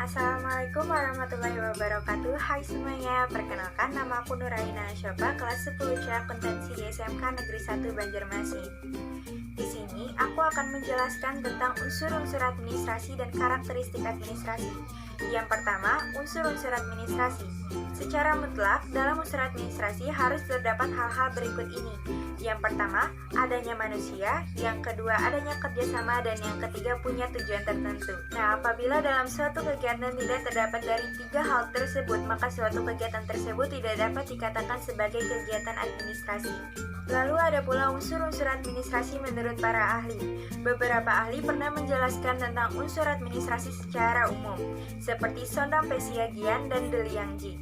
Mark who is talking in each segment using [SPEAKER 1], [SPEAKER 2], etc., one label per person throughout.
[SPEAKER 1] Assalamualaikum warahmatullahi wabarakatuh. Hai semuanya, perkenalkan nama aku Nuraina Syoba, kelas 10 C Akuntansi di SMK Negeri 1 Banjarmasin. Di sini aku akan menjelaskan tentang unsur-unsur administrasi dan karakteristik administrasi. Yang pertama, unsur-unsur administrasi. Secara mutlak, dalam unsur administrasi harus terdapat hal-hal berikut ini. Yang pertama, adanya manusia. Yang kedua, adanya kerjasama. Dan yang ketiga, punya tujuan tertentu. Nah, apabila dalam suatu kegiatan tidak terdapat dari tiga hal tersebut, maka suatu kegiatan tersebut tidak dapat dikatakan sebagai kegiatan administrasi. Lalu ada pula unsur-unsur administrasi menurut para ahli. Beberapa ahli pernah menjelaskan tentang unsur administrasi secara umum, seperti Sondam Pesiagian dan Deliangji.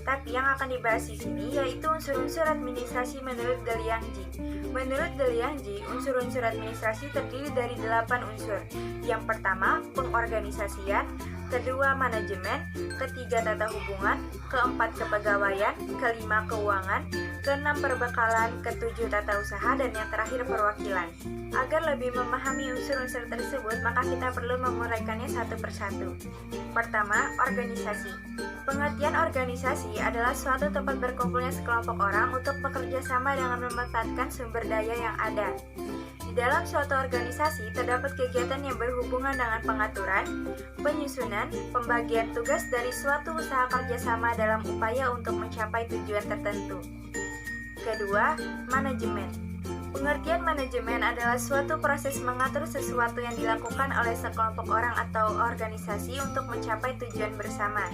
[SPEAKER 1] Tapi yang akan dibahas di sini yaitu unsur-unsur administrasi menurut Deliangji. Menurut Deliangji, unsur-unsur administrasi terdiri dari 8 unsur. Yang pertama, pengorganisasian, kedua manajemen, ketiga tata hubungan, keempat kepegawaian, kelima keuangan, keenam perbekalan, ketujuh tata usaha, dan yang terakhir perwakilan. Agar lebih memahami unsur-unsur tersebut, maka kita perlu menguraikannya satu persatu. Pertama, organisasi. Pengertian organisasi adalah suatu tempat berkumpulnya sekelompok orang untuk bekerja sama dengan memanfaatkan sumber daya yang ada. Di dalam suatu organisasi terdapat kegiatan yang berhubungan dengan pengaturan, penyusunan, pembagian tugas dari suatu usaha kerjasama dalam upaya untuk mencapai tujuan tertentu. Kedua, manajemen. Pengertian manajemen adalah suatu proses mengatur sesuatu yang dilakukan oleh sekelompok orang atau organisasi untuk mencapai tujuan bersama.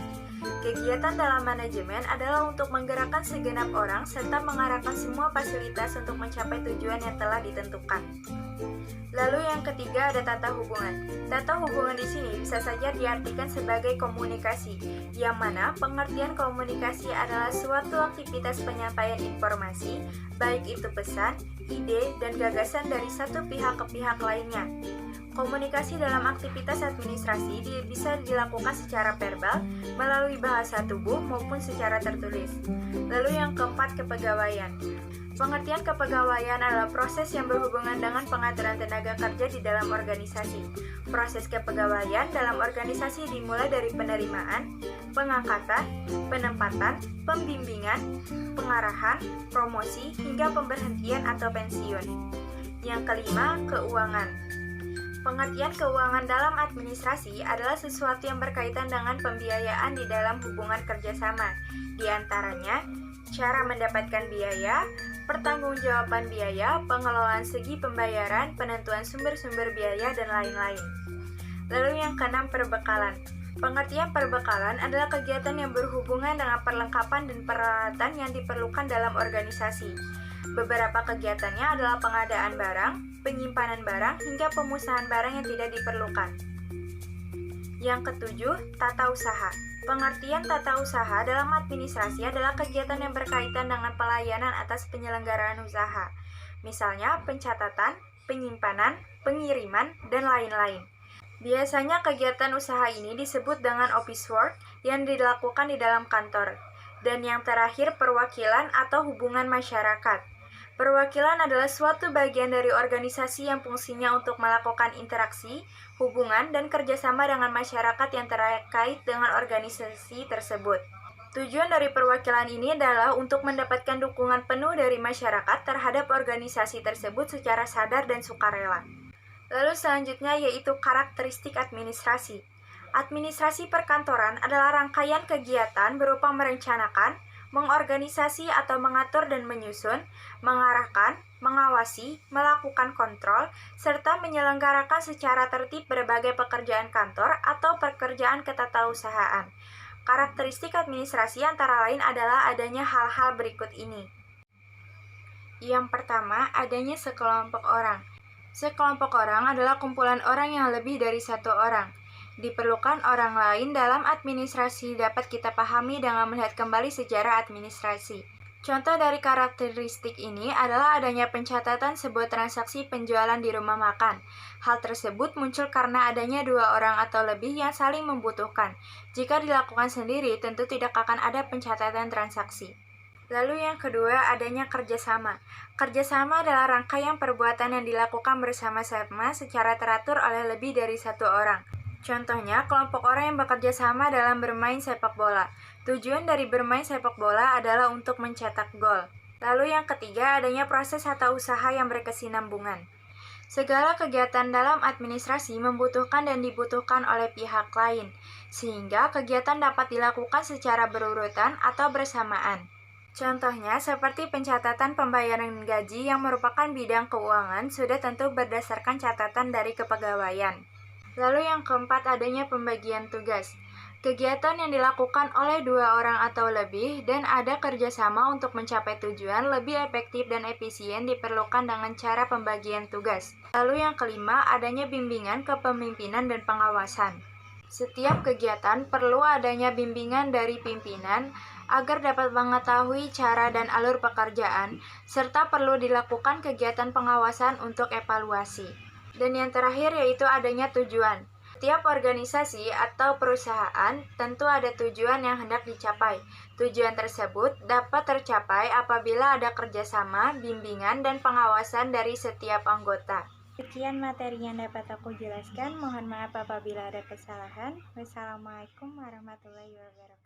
[SPEAKER 1] Kegiatan dalam manajemen adalah untuk menggerakkan segenap orang serta mengarahkan semua fasilitas untuk mencapai tujuan yang telah ditentukan. Lalu yang ketiga ada tata hubungan. Tata hubungan di sini bisa saja diartikan sebagai komunikasi, yang mana pengertian komunikasi adalah suatu aktivitas penyampaian informasi, baik itu pesan, ide, dan gagasan dari satu pihak ke pihak lainnya. Komunikasi dalam aktivitas administrasi bisa dilakukan secara verbal, melalui bahasa tubuh, maupun secara tertulis. Lalu yang keempat, kepegawaian. Pengertian kepegawaian adalah proses yang berhubungan dengan pengaturan tenaga kerja di dalam organisasi. Proses kepegawaian dalam organisasi dimulai dari penerimaan, pengangkatan, penempatan, pembimbingan, pengarahan, promosi, hingga pemberhentian atau pensiun. Yang kelima, keuangan. Pengertian keuangan dalam administrasi adalah sesuatu yang berkaitan dengan pembiayaan di dalam hubungan kerjasama. Di antaranya, cara mendapatkan biaya, pertanggungjawaban biaya, pengelolaan segi pembayaran, penentuan sumber-sumber biaya, dan lain-lain. Lalu yang keenam, perbekalan. Pengertian perbekalan adalah kegiatan yang berhubungan dengan perlengkapan dan peralatan yang diperlukan dalam organisasi. Beberapa kegiatannya adalah pengadaan barang, penyimpanan barang, hingga pemusnahan barang yang tidak diperlukan. Yang ketujuh, tata usaha. Pengertian tata usaha dalam administrasi adalah kegiatan yang berkaitan dengan pelayanan atas penyelenggaraan usaha. Misalnya pencatatan, penyimpanan, pengiriman, dan lain-lain. Biasanya kegiatan usaha ini disebut dengan office work yang dilakukan di dalam kantor. Dan yang terakhir, perwakilan atau hubungan masyarakat. Perwakilan adalah suatu bagian dari organisasi yang fungsinya untuk melakukan interaksi, hubungan, dan kerjasama dengan masyarakat yang terkait dengan organisasi tersebut. Tujuan dari perwakilan ini adalah untuk mendapatkan dukungan penuh dari masyarakat terhadap organisasi tersebut secara sadar dan sukarela. Lalu selanjutnya yaitu karakteristik administrasi. Administrasi perkantoran adalah rangkaian kegiatan berupa merencanakan, mengorganisasi atau mengatur dan menyusun, mengarahkan, mengawasi, melakukan kontrol, serta menyelenggarakan secara tertib berbagai pekerjaan kantor atau pekerjaan ketatausahaan. Karakteristik administrasi antara lain adalah adanya hal-hal berikut ini. Yang pertama, adanya sekelompok orang. Sekelompok orang adalah kumpulan orang yang lebih dari satu orang. Diperlukan orang lain dalam administrasi dapat kita pahami dengan melihat kembali sejarah administrasi. Contoh dari karakteristik ini adalah adanya pencatatan sebuah transaksi penjualan di rumah makan. Hal tersebut muncul karena adanya dua orang atau lebih yang saling membutuhkan. Jika dilakukan sendiri, tentu tidak akan ada pencatatan transaksi. Lalu yang kedua, adanya kerjasama. Kerjasama adalah rangkaian perbuatan yang dilakukan bersama-sama secara teratur oleh lebih dari satu orang. Contohnya, kelompok orang yang bekerja sama dalam bermain sepak bola. Tujuan dari bermain sepak bola adalah untuk mencetak gol. Lalu yang ketiga, adanya proses atau usaha yang berkesinambungan. Segala kegiatan dalam administrasi membutuhkan dan dibutuhkan oleh pihak lain, sehingga kegiatan dapat dilakukan secara berurutan atau bersamaan. Contohnya seperti pencatatan pembayaran gaji yang merupakan bidang keuangan sudah tentu berdasarkan catatan dari kepegawaian. Lalu yang keempat, adanya pembagian tugas. Kegiatan yang dilakukan oleh 2 orang atau lebih dan ada kerjasama untuk mencapai tujuan lebih efektif dan efisien diperlukan dengan cara pembagian tugas. Lalu yang kelima, adanya bimbingan kepemimpinan dan pengawasan. Setiap kegiatan perlu adanya bimbingan dari pimpinan agar dapat mengetahui cara dan alur pekerjaan, serta perlu dilakukan kegiatan pengawasan untuk evaluasi. Dan yang terakhir yaitu adanya tujuan. Setiap organisasi atau perusahaan tentu ada tujuan yang hendak dicapai. Tujuan tersebut dapat tercapai apabila ada kerjasama, bimbingan, dan pengawasan dari setiap anggota. Sekian materi yang dapat aku jelaskan. Mohon maaf apabila ada kesalahan. Wassalamualaikum warahmatullahi wabarakatuh.